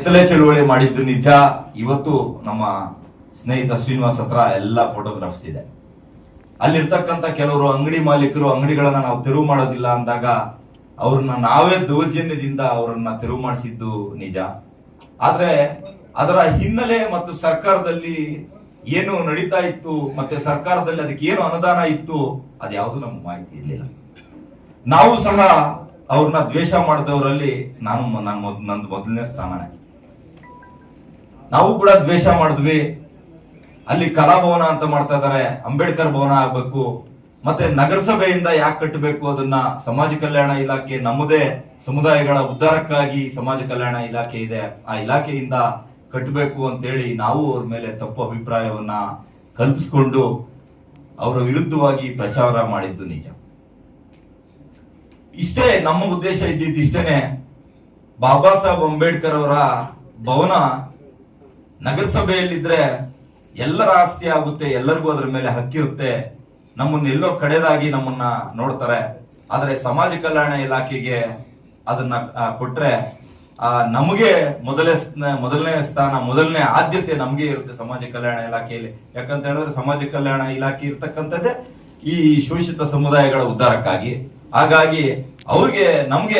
ಕಿತ್ತಳೆ ಚಳುವಳಿ ಮಾಡಿದ್ದು ನಿಜ. ಇವತ್ತು ನಮ್ಮ ಸ್ನೇಹಿತ ಶ್ರೀನಿವಾಸ್ ಹತ್ರ ಎಲ್ಲ ಫೋಟೋಗ್ರಾಫ್ಸ್ ಇದೆ. ಅಲ್ಲಿರ್ತಕ್ಕಂಥ ಕೆಲವರು ಅಂಗಡಿ ಮಾಲೀಕರು ಅಂಗಡಿಗಳನ್ನ ನಾವು ತೆರವು ಮಾಡೋದಿಲ್ಲ ಅಂದಾಗ ಅವ್ರನ್ನ ನಾವೇ ದೌರ್ಜನ್ಯದಿಂದ ಅವರನ್ನ ತೆರವು ಮಾಡಿಸಿದ್ದು ನಿಜ. ಆದ್ರೆ ಅದರ ಹಿನ್ನೆಲೆ ಮತ್ತು ಸರ್ಕಾರದಲ್ಲಿ ಏನು ನಡೀತಾ ಇತ್ತು ಮತ್ತೆ ಸರ್ಕಾರದಲ್ಲಿ ಅದಕ್ಕೆ ಏನು ಅನುದಾನ ಇತ್ತು ಅದ್ಯಾವುದು ನಮ್ಗೆ ಮಾಹಿತಿ ಇರಲಿಲ್ಲ. ನಾವು ಸಹ ಅವ್ರನ್ನ ದ್ವೇಷ ಮಾಡಿದವರಲ್ಲಿ ನಂದು ಮೊದಲನೇ ಸ್ಥಾನನೇ. ನಾವು ಕೂಡ ದ್ವೇಷ ಮಾಡಿದ್ವಿ. ಅಲ್ಲಿ ಕಲಾಭವನ ಅಂತ ಮಾಡ್ತಾ ಇದಾರೆ, ಅಂಬೇಡ್ಕರ್ ಭವನ ಆಗ್ಬೇಕು, ಮತ್ತೆ ನಗರಸಭೆಯಿಂದ ಯಾಕೆ ಕಟ್ಟಬೇಕು, ಅದನ್ನ ಸಮಾಜ ಕಲ್ಯಾಣ ಇಲಾಖೆ, ನಮ್ಮದೇ ಸಮುದಾಯಗಳ ಉದ್ಧಾರಕ್ಕಾಗಿ ಸಮಾಜ ಕಲ್ಯಾಣ ಇಲಾಖೆ ಇದೆ, ಆ ಇಲಾಖೆಯಿಂದ ಕಟ್ಟಬೇಕು ಅಂತೇಳಿ ನಾವು ಅವ್ರ ಮೇಲೆ ತಪ್ಪು ಅಭಿಪ್ರಾಯವನ್ನ ಕಲ್ಪಿಸಿಕೊಂಡು ಅವರ ವಿರುದ್ಧವಾಗಿ ಪ್ರಚಾರ ಮಾಡಿದ್ದು ನಿಜ. ಇಷ್ಟೇ ನಮ್ಮ ಉದ್ದೇಶ ಇದ್ದಿದ್ದೇನೆ. ಬಾಬಾ ಸಾಹೇಬ್ ಅಂಬೇಡ್ಕರ್ ಅವರ ಭವನ ನಗರಸಭೆಯಲ್ಲಿದ್ರೆ ಎಲ್ಲರ ಆಸ್ತಿ ಆಗುತ್ತೆ, ಎಲ್ಲರಿಗೂ ಅದರ ಮೇಲೆ ಹಕ್ಕಿರುತ್ತೆ, ನಮ್ಮನ್ನೆಲ್ಲೋ ಕಡೆದಾಗಿ ನಮ್ಮನ್ನ ನೋಡ್ತಾರೆ. ಆದ್ರೆ ಸಮಾಜ ಕಲ್ಯಾಣ ಇಲಾಖೆಗೆ ಅದನ್ನ ಕೊಟ್ರೆ ನಮಗೆ ಮೊದಲನೇ ಸ್ಥಾನ, ಮೊದಲನೇ ಆದ್ಯತೆ ನಮಗೆ ಇರುತ್ತೆ ಸಮಾಜ ಕಲ್ಯಾಣ ಇಲಾಖೆಯಲ್ಲಿ. ಯಾಕಂತ ಹೇಳಿದ್ರೆ ಸಮಾಜ ಕಲ್ಯಾಣ ಇಲಾಖೆ ಇರ್ತಕ್ಕಂಥದ್ದೇ ಈ ಶೋಷಿತ ಸಮುದಾಯಗಳ ಉದ್ಧಾರಕ್ಕಾಗಿ. ಹಾಗಾಗಿ ಅವ್ರಿಗೆ ನಮ್ಗೆ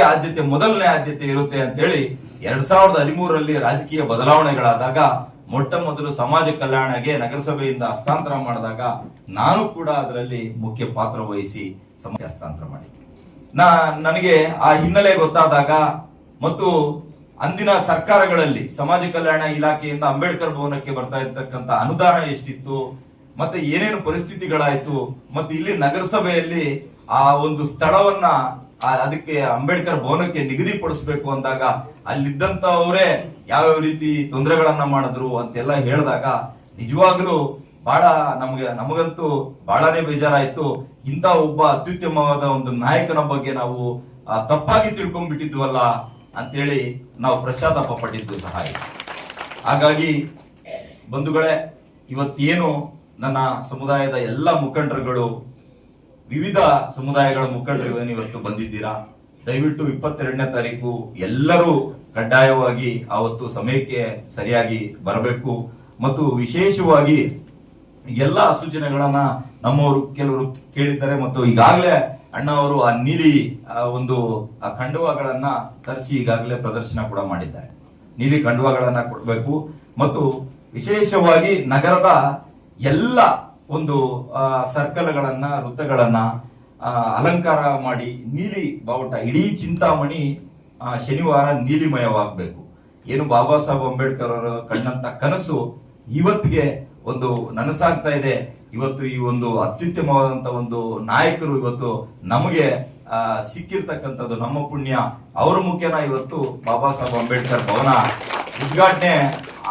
ಮೊದಲನೇ ಆದ್ಯತೆ ಇರುತ್ತೆ ಅಂತ ಹೇಳಿ 2013ರಲ್ಲಿ ರಾಜಕೀಯ ಬದಲಾವಣೆಗಳಾದಾಗ ಮೊಟ್ಟ ಮೊದಲು ಸಮಾಜ ಕಲ್ಯಾಣಗೆ ನಗರಸಭೆಯಿಂದ ಹಸ್ತಾಂತರ ಮಾಡಿದಾಗ ನಾನು ಕೂಡ ಅದರಲ್ಲಿ ಮುಖ್ಯ ಪಾತ್ರ ವಹಿಸಿ ಸಮಾಜ ಹಸ್ತಾಂತರ ಮಾಡಿದ್ದೆ. ನನಗೆ ಆ ಹಿನ್ನೆಲೆ ಗೊತ್ತಾದಾಗ ಮತ್ತು ಅಂದಿನ ಸರ್ಕಾರಗಳಲ್ಲಿ ಸಮಾಜ ಕಲ್ಯಾಣ ಇಲಾಖೆಯಿಂದ ಅಂಬೇಡ್ಕರ್ ಭವನಕ್ಕೆ ಬರ್ತಾ ಇರ್ತಕ್ಕಂಥ ಅನುದಾನ ಎಷ್ಟಿತ್ತು, ಮತ್ತೆ ಏನೇನು ಪರಿಸ್ಥಿತಿಗಳಾಯ್ತು, ಮತ್ತೆ ಇಲ್ಲಿ ನಗರಸಭೆಯಲ್ಲಿ ಆ ಒಂದು ಸ್ಥಳವನ್ನ ಅದಕ್ಕೆ ಅಂಬೇಡ್ಕರ್ ಭವನಕ್ಕೆ ನಿಗದಿಪಡಿಸಬೇಕು ಅಂದಾಗ ಅಲ್ಲಿದ್ದಂತವರೇ ಯಾವ್ಯಾವ ರೀತಿ ತೊಂದರೆಗಳನ್ನ ಮಾಡಿದ್ರು ಅಂತೆಲ್ಲ ಹೇಳಿದಾಗ ನಿಜವಾಗ್ಲೂ ಬಹಳ ನಮಗಂತೂ ಬಹಳನೇ ಬೇಜಾರಾಯ್ತು. ಇಂಥ ಒಬ್ಬ ಅತ್ಯುತ್ತಮವಾದ ಒಂದು ನಾಯಕನ ಬಗ್ಗೆ ನಾವು ತಪ್ಪಾಗಿ ತಿಳ್ಕೊಂಡ್ಬಿಟ್ಟಿದ್ವಲ್ಲ ಅಂತೇಳಿ ನಾವು ಪಶ್ಚಾತ್ತಾಪ ಪಟ್ಟಿದ್ದು ಸಹ. ಹಾಗಾಗಿ ಬಂಧುಗಳೇ, ಇವತ್ತೇನು ನನ್ನ ಸಮುದಾಯದ ಎಲ್ಲ ಮುಖಂಡರುಗಳು, ವಿವಿಧ ಸಮುದಾಯಗಳ ಮುಖಂಡರು ಇವತ್ತು ಬಂದಿದ್ದೀರಾ, ದಯವಿಟ್ಟು 22ನೇ ತಾರೀಕು ಎಲ್ಲರೂ ಕಡ್ಡಾಯವಾಗಿ ಆವತ್ತು ಸಮಯಕ್ಕೆ ಸರಿಯಾಗಿ ಬರಬೇಕು. ಮತ್ತು ವಿಶೇಷವಾಗಿ ಎಲ್ಲ ಸೂಚನೆಗಳನ್ನ ನಮ್ಮವರು ಕೆಲವರು ಕೇಳಿದ್ದಾರೆ. ಮತ್ತು ಈಗಾಗಲೇ ಅಣ್ಣ ಅವರು ಆ ನೀಲಿ ಒಂದು ಖಂಡವಗಳನ್ನ ತರಿಸಿ ಈಗಾಗಲೇ ಪ್ರದರ್ಶನ ಕೂಡ ಮಾಡಿದ್ದಾರೆ. ನೀಲಿ ಖಂಡವಗಳನ್ನ ಕೊಡಬೇಕು. ಮತ್ತು ವಿಶೇಷವಾಗಿ ನಗರದ ಎಲ್ಲ ಒಂದು ಸರ್ಕಲ್ಗಳನ್ನ, ವೃತ್ತಗಳನ್ನ ಅಲಂಕಾರ ಮಾಡಿ ನೀಲಿ ಬಾವುಟ, ಇಡೀ ಚಿಂತಾಮಣಿ ಶನಿವಾರ ನೀಲಿಮಯವಾಗಬೇಕು. ಏನು ಬಾಬಾ ಸಾಹೇಬ್ ಅಂಬೇಡ್ಕರ್ ಅವರ ಕಂಡಂತ ಕನಸು ಇವತ್ತಿಗೆ ಒಂದು ನನಸಾಗ್ತಾ ಇದೆ. ಇವತ್ತು ಈ ಒಂದು ಅತ್ಯುತ್ತಮವಾದಂತ ಒಂದು ನಾಯಕರು ಇವತ್ತು ನಮಗೆ ಸಿಕ್ಕಿರ್ತಕ್ಕಂಥದ್ದು ನಮ್ಮ ಪುಣ್ಯ. ಅವರ ಮುಖ್ಯನ ಇವತ್ತು ಬಾಬಾ ಸಾಹೇಬ್ ಅಂಬೇಡ್ಕರ್ ಭವನ ಉದ್ಘಾಟನೆ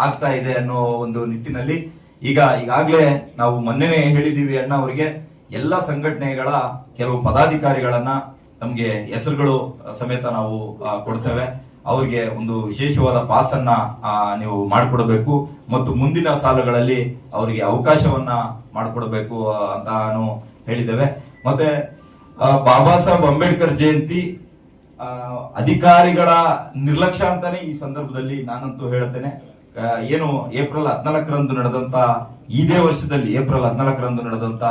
ಆಗ್ತಾ ಇದೆ ಅನ್ನೋ ಒಂದು ನಿಟ್ಟಿನಲ್ಲಿ ಈಗಾಗಲೇ ನಾವು ಮೊನ್ನೆನೆ ಹೇಳಿದೀವಿ ಅಣ್ಣ ಅವರಿಗೆ, ಎಲ್ಲ ಸಂಘಟನೆಗಳ ಕೆಲವು ಪದಾಧಿಕಾರಿಗಳನ್ನ ತಮ್ಗೆ ಹೆಸರುಗಳು ಸಮೇತ ನಾವು ಕೊಡ್ತೇವೆ. ಅವ್ರಿಗೆ ಒಂದು ವಿಶೇಷವಾದ ಪಾಸನ್ನ ನೀವು ಮಾಡಿಕೊಡಬೇಕು ಮತ್ತು ಮುಂದಿನ ಸಾಲುಗಳಲ್ಲಿ ಅವರಿಗೆ ಅವಕಾಶವನ್ನ ಮಾಡಿಕೊಡಬೇಕು ಅಂತ ನಾನು ಹೇಳಿದ್ದೇವೆ. ಮತ್ತೆ ಬಾಬಾ ಸಾಹೇಬ್ ಅಂಬೇಡ್ಕರ್ ಜಯಂತಿ ಅಧಿಕಾರಿಗಳ ನಿರ್ಲಕ್ಷ್ಯ ಅಂತಾನೆ ಈ ಸಂದರ್ಭದಲ್ಲಿ ನಾನಂತೂ ಹೇಳ್ತೇನೆ. ಏನು ಏಪ್ರಿಲ್ 14ರಂದು ನಡೆದಂತ, ಇದೇ ವರ್ಷದಲ್ಲಿ ಏಪ್ರಿಲ್ 14ರಂದು ನಡೆದಂತ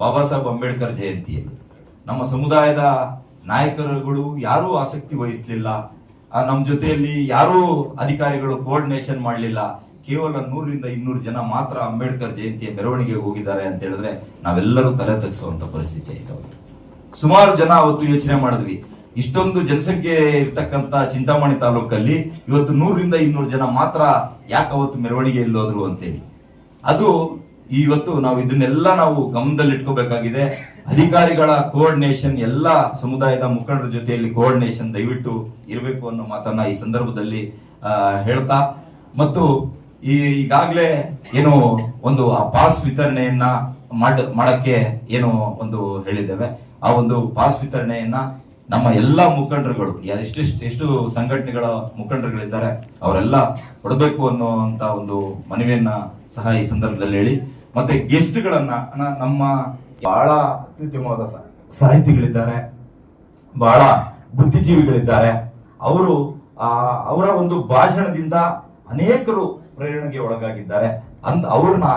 ಬಾಬಾ ಸಾಹೇಬ್ ಅಂಬೇಡ್ಕರ್ ಜಯಂತಿಯಲ್ಲಿ ನಮ್ಮ ಸಮುದಾಯದ ನಾಯಕರುಗಳು ಯಾರೂ ಆಸಕ್ತಿ ವಹಿಸಲಿಲ್ಲ. ನಮ್ಮ ಜೊತೆಯಲ್ಲಿ ಯಾರೂ ಅಧಿಕಾರಿಗಳು ಕೋಆರ್ಡಿನೇಷನ್ ಮಾಡಲಿಲ್ಲ. ಕೇವಲ 100ರಿಂದ 200 ಜನ ಮಾತ್ರ ಅಂಬೇಡ್ಕರ್ ಜಯಂತಿಯ ಮೆರವಣಿಗೆಗೆ ಹೋಗಿದ್ದಾರೆ ಅಂತ ಹೇಳಿದ್ರೆ ನಾವೆಲ್ಲರೂ ತಲೆ ತಗ್ಸುವಂತ ಪರಿಸ್ಥಿತಿ ಇತ್ತು. ಸುಮಾರು ಜನ ಅವತ್ತು ಯೋಚನೆ ಮಾಡಿದ್ವಿ, ಇಷ್ಟೊಂದು ಜನಸಂಖ್ಯೆ ಇರ್ತಕ್ಕಂತ ಚಿಂತಾಮಣಿ ತಾಲೂಕಲ್ಲಿ ಇವತ್ತು 100ರಿಂದ 200 ಜನ ಮಾತ್ರ ಯಾಕೆ ಅವತ್ತು ಮೆರವಣಿಗೆ ಹೋದ್ರು ಅಂತೇಳಿ. ಅದು ಇವತ್ತು ನಾವು ಇದನ್ನೆಲ್ಲ ನಾವು ಗಮನದಲ್ಲಿಟ್ಕೋಬೇಕಾಗಿದೆ. ಅಧಿಕಾರಿಗಳ ಕೋಆರ್ಡಿನೇಷನ್, ಎಲ್ಲ ಸಮುದಾಯದ ಮುಖಂಡರ ಜೊತೆಯಲ್ಲಿ ಕೋಆರ್ಡಿನೇಷನ್ ದಯವಿಟ್ಟು ಇರಬೇಕು ಅನ್ನೋ ಮಾತನ್ನ ಈ ಸಂದರ್ಭದಲ್ಲಿ ಹೇಳ್ತಾ, ಮತ್ತು ಈಗಾಗಲೇ ಏನು ಒಂದು ಪಾಸ್ ವಿತರಣೆಯನ್ನ ಮಾಡಕ್ಕೆ ಏನು ಒಂದು ಹೇಳಿದ್ದೇವೆ, ಆ ಒಂದು ಪಾಸ್ ವಿತರಣೆಯನ್ನ ನಮ್ಮ ಎಲ್ಲಾ ಮುಖಂಡರುಗಳು, ಎಷ್ಟು ಸಂಘಟನೆಗಳ ಮುಖಂಡರುಗಳಿದ್ದಾರೆ ಅವರೆಲ್ಲ ಕೊಡಬೇಕು ಅನ್ನುವಂತ ಒಂದು ಮನವಿಯನ್ನ ಸಹ ಈ ಸಂದರ್ಭದಲ್ಲಿ ಹೇಳಿ, ಮತ್ತೆ ಗೆಸ್ಟ್ಗಳನ್ನ ನಮ್ಮ ಬಹಳ ಅತ್ಯುತ್ತಮವಾದ ಸಾಹಿತಿಗಳಿದ್ದಾರೆ, ಬಹಳ ಬುದ್ಧಿಜೀವಿಗಳಿದ್ದಾರೆ, ಅವರು ಅವರ ಒಂದು ಭಾಷಣದಿಂದ ಅನೇಕರು ಪ್ರೇರಣೆಗೆ ಒಳಗಾಗಿದ್ದಾರೆ ಅಂತ ಅವ್ರನ್ನ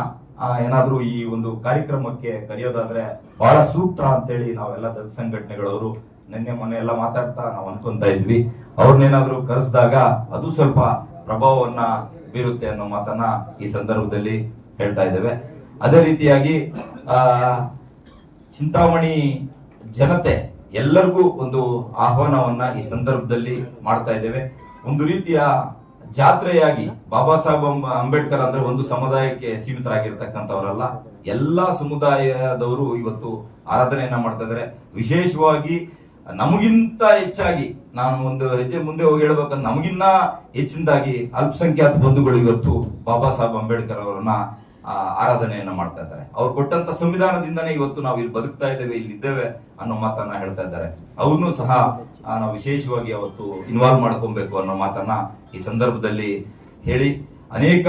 ಏನಾದ್ರೂ ಈ ಒಂದು ಕಾರ್ಯಕ್ರಮಕ್ಕೆ ಕರೆಯೋದಾದ್ರೆ ಬಹಳ ಸೂಕ್ತ ಅಂತೇಳಿ ನಾವೆಲ್ಲ ದಲಿತ ಸಂಘಟನೆಗಳವರು ನಿನ್ನೆ ಮೊನ್ನೆ ಎಲ್ಲ ಮಾತಾಡ್ತಾ ನಾವು ಅನ್ಕೊಂತ ಇದ್ವಿ. ಅವ್ರನ್ನೇನಾದ್ರೂ ಕರೆಸಿದಾಗ ಅದು ಸ್ವಲ್ಪ ಪ್ರಭಾವವನ್ನ ಬೀರುತ್ತೆ ಅನ್ನೋ ಮಾತನ್ನ ಈ ಸಂದರ್ಭದಲ್ಲಿ ಹೇಳ್ತಾ ಇದ್ದೇವೆ. ಅದೇ ರೀತಿಯಾಗಿ ಚಿಂತಾಮಣಿ ಜನತೆ ಎಲ್ಲರಿಗೂ ಒಂದು ಆಹ್ವಾನವನ್ನ ಈ ಸಂದರ್ಭದಲ್ಲಿ ಮಾಡ್ತಾ ಇದ್ದೇವೆ. ಒಂದು ರೀತಿಯ ಜಾತ್ರೆಯಾಗಿ ಬಾಬಾ ಸಾಹೇಬ್ ಅಂಬೇಡ್ಕರ್ ಅಂದ್ರೆ ಒಂದು ಸಮುದಾಯಕ್ಕೆ ಸೀಮಿತರಾಗಿರ್ತಕ್ಕಂಥವರಲ್ಲ, ಎಲ್ಲಾ ಸಮುದಾಯದವರು ಇವತ್ತು ಆರಾಧನೆಯನ್ನ ಮಾಡ್ತಾ ಇದ್ದಾರೆ. ವಿಶೇಷವಾಗಿ ನಮಗಿಂತ ಹೆಚ್ಚಾಗಿ ನಾನು ಒಂದು ಹೆಜ್ಜೆ ಮುಂದೆ ಹೋಗಿ ಹೇಳ್ಬೇಕಂದ್ರೆ ನಮಗಿನ್ನ ಹೆಚ್ಚಿನದಾಗಿ ಅಲ್ಪಸಂಖ್ಯಾತ ಬಂಧುಗಳು ಇವತ್ತು ಬಾಬಾ ಸಾಹೇಬ್ ಅಂಬೇಡ್ಕರ್ ಅವರನ್ನ ಆರಾಧನೆಯನ್ನ ಮಾಡ್ತಾ ಇದ್ದಾರೆ. ಅವ್ರು ಕೊಟ್ಟಂತ ಸಂವಿಧಾನದಿಂದನೇ ಇವತ್ತು ನಾವು ಇಲ್ಲಿ ಬದುಕ್ತಾ ಇದ್ದೇವೆ, ಇಲ್ಲಿ ಇದ್ದೇವೆ ಅನ್ನೋ ಮಾತನ್ನ ಹೇಳ್ತಾ ಇದ್ದಾರೆ. ಅವನು ಸಹ ನಾವು ವಿಶೇಷವಾಗಿ ಅವತ್ತು ಇನ್ವಾಲ್ವ್ ಮಾಡ್ಕೊಬೇಕು ಅನ್ನೋ ಮಾತನ್ನ ಈ ಸಂದರ್ಭದಲ್ಲಿ ಹೇಳಿ ಅನೇಕ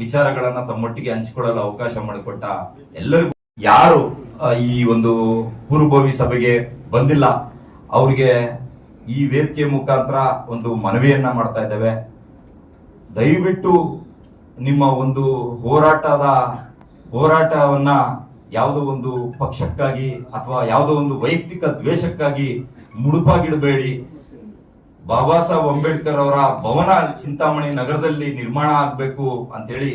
ವಿಚಾರಗಳನ್ನ ತಮ್ಮೊಟ್ಟಿಗೆ ಹಂಚಿಕೊಳ್ಳಲು ಅವಕಾಶ ಮಾಡಿಕೊಟ್ಟ ಎಲ್ಲರಿಗೂ, ಯಾರು ಈ ಒಂದು ಪೂರ್ವಭಾವಿ ಸಭೆಗೆ ಬಂದಿಲ್ಲ ಅವ್ರಿಗೆ ಈ ವೇದಿಕೆ ಮುಖಾಂತರ ಒಂದು ಮನವಿಯನ್ನ ಮಾಡ್ತಾ ಇದ್ದೇವೆ. ದಯವಿಟ್ಟು ನಿಮ್ಮ ಒಂದು ಹೋರಾಟವನ್ನ ಯಾವುದೋ ಒಂದು ಪಕ್ಷಕ್ಕಾಗಿ ಅಥವಾ ಯಾವುದೋ ಒಂದು ವೈಯಕ್ತಿಕ ದ್ವೇಷಕ್ಕಾಗಿ ಮುಡುಪಾಗಿಡಬೇಡಿ. ಬಾಬಾ ಸಾಹೇಬ್ ಅಂಬೇಡ್ಕರ್ ಅವರ ಭವನ ಚಿಂತಾಮಣಿ ನಗರದಲ್ಲಿ ನಿರ್ಮಾಣ ಆಗ್ಬೇಕು ಅಂತೇಳಿ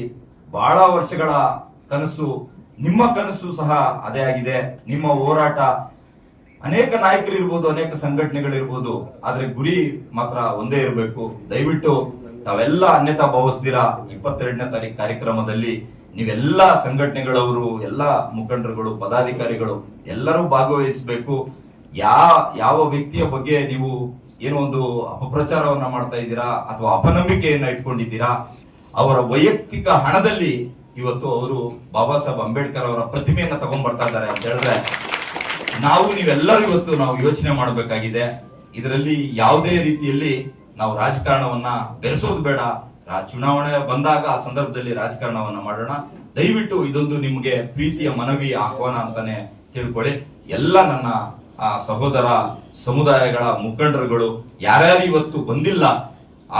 ಬಹಳ ವರ್ಷಗಳ ಕನಸು, ನಿಮ್ಮ ಕನಸು ಸಹ ಅದೇ ಆಗಿದೆ. ನಿಮ್ಮ ಹೋರಾಟ, ಅನೇಕ ನಾಯಕರು ಇರ್ಬೋದು, ಅನೇಕ ಸಂಘಟನೆಗಳಿರ್ಬೋದು, ಆದ್ರೆ ಗುರಿ ಮಾತ್ರ ಒಂದೇ ಇರಬೇಕು. ದಯವಿಟ್ಟು ತಾವೆಲ್ಲ ಅನ್ಯತಾ ಭಾವಿಸ್ದಿರಾ 22ನೇ ತಾರೀಕು ಕಾರ್ಯಕ್ರಮದಲ್ಲಿ ನೀವೆಲ್ಲ ಸಂಘಟನೆಗಳವರು, ಎಲ್ಲ ಮುಖಂಡರುಗಳು, ಪದಾಧಿಕಾರಿಗಳು ಎಲ್ಲರೂ ಭಾಗವಹಿಸಬೇಕು. ಯಾವ ವ್ಯಕ್ತಿಯ ಬಗ್ಗೆ ನೀವು ಏನೋ ಒಂದು ಅಪಪ್ರಚಾರವನ್ನ ಮಾಡ್ತಾ ಇದ್ದೀರಾ ಅಥವಾ ಅಪನಂಬಿಕೆಯನ್ನ ಇಟ್ಕೊಂಡಿದ್ದೀರಾ, ಅವರ ವೈಯಕ್ತಿಕ ಹಣದಲ್ಲಿ ಇವತ್ತು ಅವರು ಬಾಬಾ ಸಾಹೇಬ್ ಅಂಬೇಡ್ಕರ್ ಅವರ ಪ್ರತಿಮೆಯನ್ನ ತಗೊಂಡ್ಬರ್ತಾ ಇದ್ದಾರೆ ಅಂತ ಹೇಳಿದ್ರೆ ನೀವೆಲ್ಲರೂ ಇವತ್ತು ನಾವು ಯೋಚನೆ ಮಾಡಬೇಕಾಗಿದೆ. ಇದರಲ್ಲಿ ಯಾವುದೇ ರೀತಿಯಲ್ಲಿ ನಾವು ರಾಜಕಾರಣವನ್ನ ಬೆರೆಸೋದು ಬೇಡ. ಚುನಾವಣೆ ಬಂದಾಗ ಆ ಸಂದರ್ಭದಲ್ಲಿ ರಾಜಕಾರಣವನ್ನ ಮಾಡೋಣ. ದಯವಿಟ್ಟು ಇದೊಂದು ನಿಮ್ಗೆ ಪ್ರೀತಿಯ ಮನವಿ, ಆಹ್ವಾನ ಅಂತಾನೆ ತಿಳ್ಕೊಳ್ಳಿ. ಎಲ್ಲ ನನ್ನ ಸಹೋದರ ಸಮುದಾಯಗಳ ಮುಖಂಡರುಗಳು ಯಾರ್ಯಾರು ಇವತ್ತು ಬಂದಿಲ್ಲ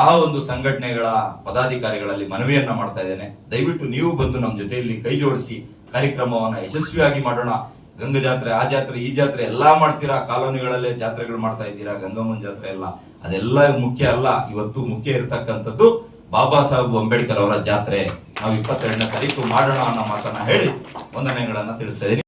ಆ ಒಂದು ಸಂಘಟನೆಗಳ ಪದಾಧಿಕಾರಿಗಳಲ್ಲಿ ಮನವಿಯನ್ನ ಮಾಡ್ತಾ ಇದ್ದೇನೆ. ದಯವಿಟ್ಟು ನೀವು ಬಂದು ನಮ್ಮ ಜೊತೆಯಲ್ಲಿ ಕೈ ಜೋಡಿಸಿ ಕಾರ್ಯಕ್ರಮವನ್ನ ಯಶಸ್ವಿಯಾಗಿ ಮಾಡೋಣ. ಗಂಗಾ ಜಾತ್ರೆ, ಆ ಜಾತ್ರೆ, ಈ ಜಾತ್ರೆ ಎಲ್ಲಾ ಮಾಡ್ತೀರಾ, ಕಾಲೋನಿಗಳಲ್ಲೇ ಜಾತ್ರೆಗಳು ಮಾಡ್ತಾ ಇದ್ದೀರಾ, ಗಂಗಮ್ಮನ ಜಾತ್ರೆ ಎಲ್ಲ, ಅದೆಲ್ಲ ಮುಖ್ಯ ಅಲ್ಲ. ಇವತ್ತು ಮುಖ್ಯ ಇರತಕ್ಕಂಥದ್ದು ಬಾಬಾ ಸಾಹೇಬ್ ಅಂಬೇಡ್ಕರ್ ಅವರ ಜಾತ್ರೆ. ನಾವು 22ನೇ ತಾರೀಕು ಮಾಡೋಣ ಅನ್ನೋ ಮಾತನ್ನ ಹೇಳಿ ವಂದನೆಗಳನ್ನ ತಿಳಿಸ್ತಾ ಇದ್ದೀನಿ.